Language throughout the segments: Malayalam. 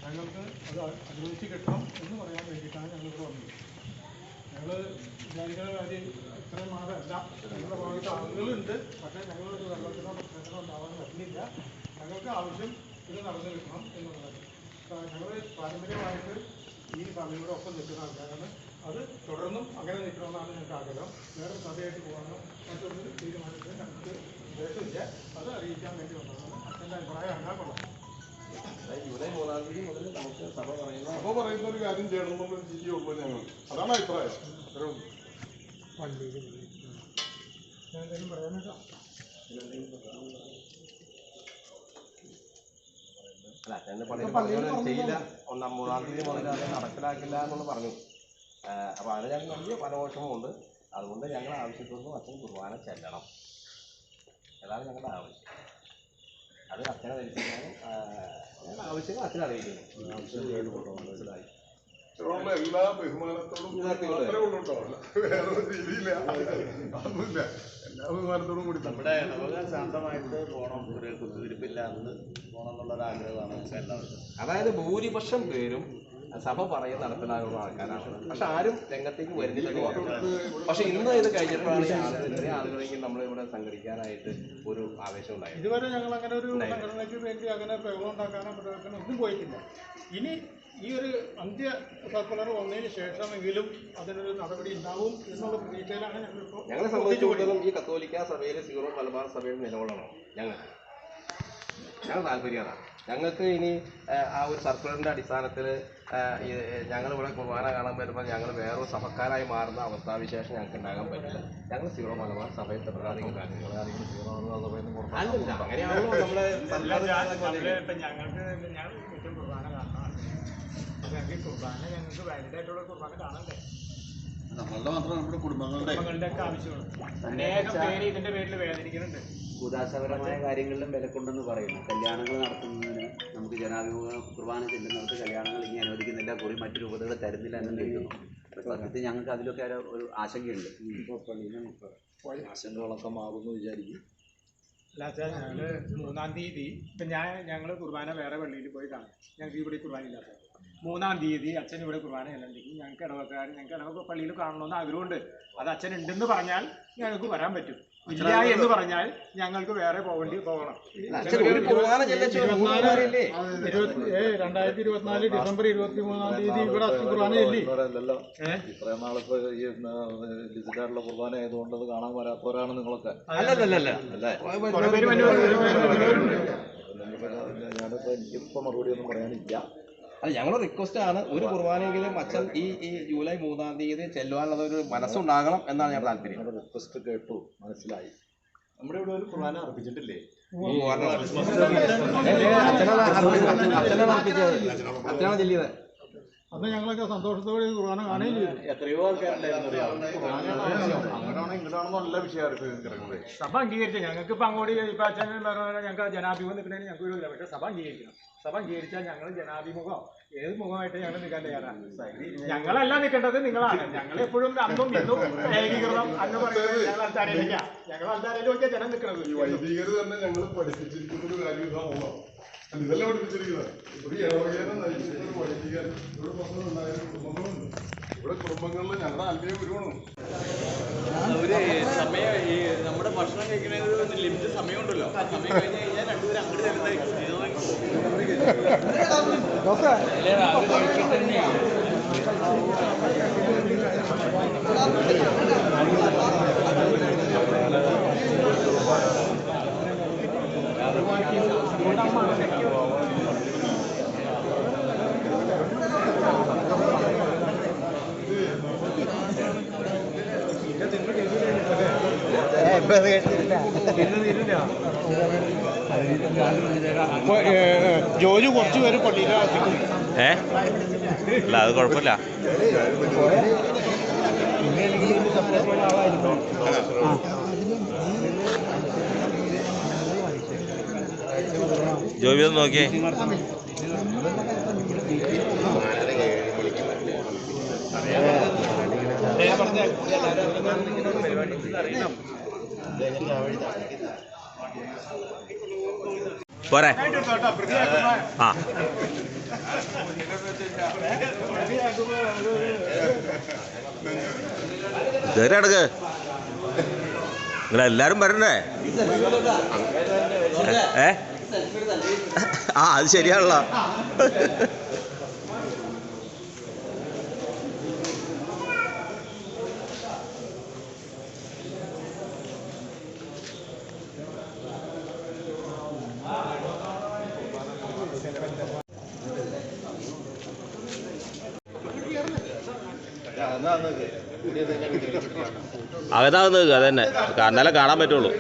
ഞങ്ങൾക്ക് അത് അനുവദിച്ച് കിട്ടണം എന്ന് പറയാൻ വേണ്ടിയിട്ടാണ് ഞങ്ങളിവിടെ വന്നത്. ഞങ്ങൾ വിചാരിക്കുന്ന കാര്യം ഇത്രയും മാസമല്ല, ഞങ്ങളുടെ ഭാഗത്ത് ആളുകളുണ്ട്, പക്ഷേ ഞങ്ങളൊരു വെള്ളത്തിനോ പ്രശ്നങ്ങളോ ഉണ്ടാവാൻ പറ്റുന്നില്ല. ഞങ്ങൾക്ക് ആവശ്യം ഇത് നടന്നു കിട്ടണം എന്നുള്ളത്. ഞങ്ങൾ പാരമ്പര്യമായിട്ട് ഈ ഫാമിലിയുടെ ഒപ്പം നിൽക്കുന്ന ആൾക്കാരാണ്. അത് തുടർന്നും അങ്ങനെ നിൽക്കണമെന്നാണ് ഞങ്ങൾക്ക് ആഗ്രഹം. വേറെ സഭയായിട്ട് പോകാനോ മറ്റൊരു തീരുമാനത്തിന് ഞങ്ങൾക്ക് ഉദ്ദേശമില്ല. അത് അറിയിക്കാൻ വേണ്ടി വന്നതാണ്. അച്ഛൻ്റെ അഭിപ്രായം അറിയാൻ കൊള്ളാം. ജൂലൈ 3-ാം തീയതി മുതൽ നമുക്ക് സഭ പറയുന്ന ഒരു കാര്യം ചെയ്യണമെന്നുള്ള രീതിയുള്ളൂ ഞങ്ങൾ. അതാണ് അഭിപ്രായം. എന്തെങ്കിലും പറയാനുണ്ടോ? അല്ല, അച്ഛൻ്റെ പള്ളിയിൽ ചെയ്യില്ല, 3-ാം തീയതി മുതൽ അത് നടപ്പിലാക്കില്ല എന്നുള്ള പറഞ്ഞു. അപ്പോൾ അതിന് ഞങ്ങൾ വലിയ പരമോക്ഷമുണ്ട്. അതുകൊണ്ട് ഞങ്ങൾ ആവശ്യപ്പെടുന്നു അച്ഛൻ കുർബാന ചെല്ലണം. അതാണ് ഞങ്ങളുടെ ആവശ്യം. അത് അച്ഛനെ ധരിപ്പിക്കാനും ഞങ്ങളുടെ ആവശ്യങ്ങൾ അച്ഛനെ അറിയിക്കുന്നു. മനസ്സിലായി. എല്ലാ ബഹുമാനത്തോടും മാത്രമേ ഉള്ളൂ കേട്ടോ, വേറെ രീതിയില്ല, അതൊന്നുമില്ല. എല്ലാ ബഹുമാനത്തോടും കൂടി നമ്മുടെ ഇടവക ശാന്തമായിട്ട് പോകണം, ഒരു കുത്തിരിപ്പില്ലാണ്ട് പോകണം എന്നുള്ളൊരു ആഗ്രഹമാണ് എല്ലാവർക്കും. അതായത് ഭൂരിപക്ഷം പേരും സഭ പറയുന്ന നടപ്പിലാകുന്ന ആൾക്കാരാണ്. പക്ഷെ ആരും രംഗത്തേക്ക് വരുന്നില്ലെന്ന് പറഞ്ഞു. പക്ഷെ ഇന്ന് ഇത് കഴിഞ്ഞിട്ടാണ് ഇത്രയും ആളുകളെങ്കിൽ നമ്മളിവിടെ സംഘടിക്കാനായിട്ട് ഒരു ആവേശം ഉണ്ടായി. ഇതുവരെ ഞങ്ങൾ അങ്ങനെ ഒരു സംഘടനയ്ക്ക് വേണ്ടി അങ്ങനെ ബഹളം ഉണ്ടാക്കാനോ പ്രവർത്തനം ഒന്നും പോയിട്ടില്ല. ഇനി ഈ ഒരു അന്ത്യ സർക്കുലർ വന്നതിന് ശേഷമെങ്കിലും അതിനൊരു നടപടി ഉണ്ടാവും എന്നുള്ള പ്രതീക്ഷയിലാണ് ഞങ്ങളെ സംബന്ധിച്ചിടത്തോളം ഈ കത്തോലിക്ക സഭയിലെ സീറോ മലബാർ സഭയുടെ നിലകൊള്ളണം ഞങ്ങൾക്ക് താല്പര്യമാണ്. ഞങ്ങൾക്ക് ഇനി ആ ഒരു സർക്കുലറിൻ്റെ അടിസ്ഥാനത്തിൽ ഞങ്ങളിവിടെ കുർബാന കാണാൻ വരുമ്പോൾ ഞങ്ങൾ വേറൊരു സഭക്കാരായി മാറുന്ന അവസ്ഥാവിശേഷം ഞങ്ങൾക്ക് ഉണ്ടാകാൻ പറ്റില്ല. ഞങ്ങൾ സീറോ മലബാർ സഭയിൽ തുടരാതിരിക്കും. അല്ലല്ല, അങ്ങനെയാണല്ലോ നമ്മളെ നമ്മളുടെ മാത്രം നമ്മുടെ കുടുംബങ്ങളുടെ ഒക്കെ ആവശ്യമാണ്. അനേകം പേര് ഇതിന്റെ പേരിൽ വേദനിക്കുന്നുണ്ട്. ഉദാസപരമായ കാര്യങ്ങളിലും വിലക്കുണ്ടെന്ന് പറയുന്നു. കല്യാണങ്ങൾ നടത്തുന്നതിന് നമുക്ക് ജനാഭിമുഖ കുർബാന ചെല്ലുന്നിടത്ത് കല്യാണങ്ങൾ ഇനി അനുവദിക്കുന്നില്ല, കുറി മറ്റു രൂപതകൾ തരുന്നില്ല എന്ന് കേൾക്കുന്നു. സത്യത്തിൽ ഞങ്ങൾക്ക് അതിലൊക്കെ ഒരു ആശങ്കയുണ്ട്. ആശങ്കകളൊക്കെ മാറുമെന്ന് വിചാരിക്കും. അല്ല വെച്ചാൽ ഞങ്ങൾ 3-ാം തീയതി ഇപ്പം ഞങ്ങൾ കുർബാന വേറെ പള്ളിയിൽ പോയി കാണും. ഞങ്ങൾക്ക് ഇവിടെ കുർബാന ഇല്ലാത്ത 3-ാം തീയതി അച്ഛൻ ഇവിടെ കുർബാന ചെല്ലുണ്ടെങ്കിൽ ഞങ്ങൾക്ക് ഇടവക്കാർ ഞങ്ങൾക്ക് ഇടവക പള്ളിയിൽ കാണണമെന്ന് ആഗ്രഹമുണ്ട്. അത് അച്ഛൻ ഉണ്ടെന്ന് പറഞ്ഞാൽ ഞങ്ങൾക്ക് വരാൻ പറ്റും. ഇല്ല എന്ന് പറഞ്ഞാൽ ഞങ്ങൾക്ക് വേറെ പോകണം. 2024 ഡിസംബർ 23-ാം തീയതി ഇവിടെ അച്ഛൻ കുർബാന ചെല്ലി. ഇത്രയും നാളിപ്പോ ഈ ഡിജിറ്റലുള്ള കുർബാന ആയതുകൊണ്ട് അത് കാണാൻ വരാത്തവരാണ് നിങ്ങളൊക്കെ. ഞാനിപ്പോ എനിക്കിപ്പോ മറുപടി ഒന്നും പറയാനില്ല. അല്ല, ഞങ്ങളുടെ റിക്വസ്റ്റ് ആണ് ഒരു കുർബാനയെങ്കിലും അച്ഛൻ ഈ ജൂലൈ 3-ാം തീയതി ചെല്ലുവാനുള്ള ഒരു മനസ്സുണ്ടാകണം എന്നാണ് ഞങ്ങളുടെ താല്പര്യം. റിക്വസ്റ്റ് കേട്ടു, മനസ്സിലായി. നമ്മുടെ ഇവിടെ ഒരു കുർബാന അർപ്പിച്ചിട്ടില്ലേ? അച്ഛനാണ് ചെല്ലിയത്. അന്ന് ഞങ്ങളൊക്കെ സന്തോഷത്തോടെ കുർബാന കാണുകയും ചെയ്തു. എത്രയോ ആൾക്കാരുണ്ടായിരുന്നു. ഇങ്ങോട്ടാണെന്നോ എല്ലാ വിഷയം സഭ അംഗീകരിച്ചു. ഞങ്ങൾക്ക് ഇപ്പം അങ്ങോട്ട് ഇപ്പം അച്ഛൻ ഞങ്ങൾക്ക് ജനാഭിമുഖം നിൽക്കണമെങ്കിൽ ഞങ്ങൾക്ക് ഒരു പക്ഷേ സഭ അംഗീകരിക്കണം. സഭ അംഗീകരിച്ചാൽ ഞങ്ങൾ ജനാഭിമുഖം ഏത് മുഖമായിട്ട് ഞങ്ങൾ നിൽക്കാൻ തയ്യാറാണ്. ഞങ്ങളല്ല നിൽക്കേണ്ടത്, നിങ്ങളാണ്. ഞങ്ങളെപ്പോഴും അന്നും ഇന്നും ഏകീകരണം അന്ന് പറയുന്നത് ഞങ്ങൾ അൽത്താരയിലേക്കാ. ഞങ്ങൾ അൽത്താരയിലൊക്കെ ജനം നിൽക്കുന്നത്. ഈ വൈദികർ തന്നെ ഞങ്ങൾ പഠിപ്പിച്ചിരിക്കുന്ന ഒരു കാര്യം ഇതാണോ? ഇതെല്ലാം പഠിപ്പിച്ചിരിക്കുന്നത്. ഒരു ഇടവകേനെ നയിച്ചിട്ട് ഒരു വൈദികൻ ഇവിടെ പ്രശ്നമുണ്ടായ കുടുംബങ്ങളുണ്ട്. ഇവിടെ കുടുംബങ്ങളിൽ ഞങ്ങളുടെ അല്പയും വരുവാണ്. ഒരു സമയം ഈ നമ്മുടെ ഭക്ഷണം കഴിക്കുന്നതിന് ഒരു ലിമിറ്റ് സമയമുണ്ടല്ലോ. ആ സമയം കഴിഞ്ഞ് കഴിഞ്ഞാൽ രണ്ടുപേരും അങ്ങോട്ട് ജോലി കുറച്ച് പേര് പള്ളിയിലാണ്. അല്ല, അത് കുഴപ്പമില്ല. ജോബി ഒന്ന് നോക്കിയേ. പോരെ ആ കയറി അടക്ക് നിങ്ങളെല്ലാരും വരണ്ടേ ആ അത് ശരിയാണല്ലോ അകത്താകുന്നത് നിൽക്കുക അതന്നെ എന്നാലേ കാണാൻ പറ്റുള്ളൂ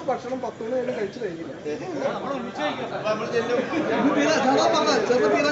ഭക്ഷണം 10 മണി കഴിച്ചു കഴിഞ്ഞില്ല ചെറുപ്പം